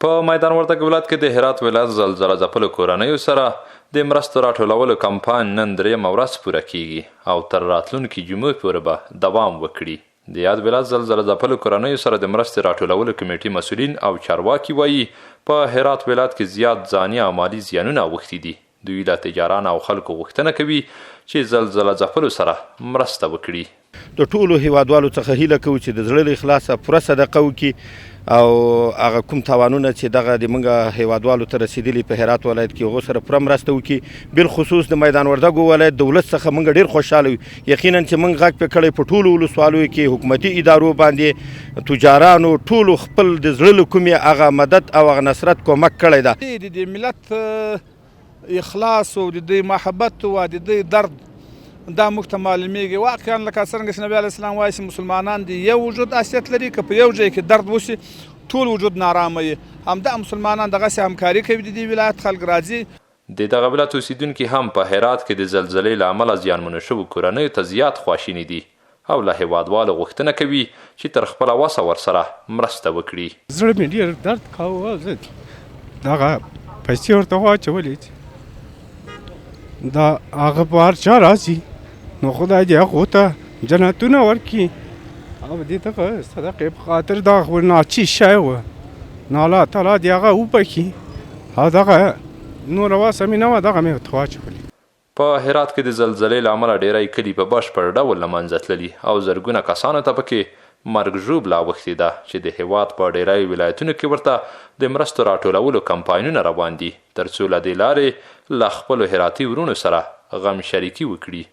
په میدان وردګ ولایت کې د هرات ولایت زلزله ځپلو کورنیو سره د مرستو راټولولو کمپاین نن 3 ورځ پوره کیږي او تر راتلونکي جمعې پورې به دوام وکړي. د یاد ولایت زلزله ځپلو کورنیو سره د مرستې راټولولو کمیټې مسؤلین او چارواکي وایي په هرات ولایت کې زیات ځاني او مالي زیانونه اوښتي دي. دوی له تجاران او خلکو غوښتنه کوي چې زلزله ځپلو سره مرسته وکړي. د ټولو هیوادوالو څخه هیله کوو چې د زړه له اخلاصه پوره صدقه وکړي او هغه کوم تاوانونه چې دغه د موږ هیوادوالو ته رسیدلي په هرات ولایت کې هغو سره پوره مرسته وکړي. بالخصوص د میدان وردګو ولایت د ولس څخه موږ ډېر خوشحاله یو. یقینا چې موږ غږ پې کړی په ټولو ولسوالیو کې حکومتي ادارو باندې تجارانو ټولو خپل د زړه له کومې هغه مدد او هغه نصرت کومک کړی ده. د ملت اخلاص او د دوی محبت او د دوی درد دا موږ ته معلومیږي. واقعا لکه څرنګه چې نبي علیه السلام وایي چې مسلمانان د یو وجود حیثیت لري، که په یو ځای کې درد وشي ټول وجود نارامه وي. همدا مسلمانان دغسې همکاري کوي. د دې ولایت خلک راځي. د دغه ولایت اوسیدونکي هم په هرات کې د زلزلې له امله زیانمنو شوو کورنیو ته زیات خواشیني دي او له هیوادوالو غوښتنه کوي چې تر خپله وسه ورسره مرسته وکړي. زړه مې ډېر درد کاوه. زه دغه پیسې ورته واچولې چې دا هغه په هر چا راځي نو خدای دې هغو ته جنتونه ورکړي او دې دغه صدقې په خاطر دا خو ناچیز شی وه نو الله تعالی دې هغه وبخي او دغه نوره وسه مې نه وه دغه مې ورته واچولې. په هرات کې د زلزلې له امله ډیری کلي په بشپړ ډول له منځه تللي او زرګونه کسانو ته پکې مرګ ژوبله اوښتې ده چې د هېواد په ډیری ولایتونو کې ورته د مرستو راټولولو کمپاینونه روان دي تر څو له دې لارې له خپلو هراتي ورونو سره غم شریکي وکړي.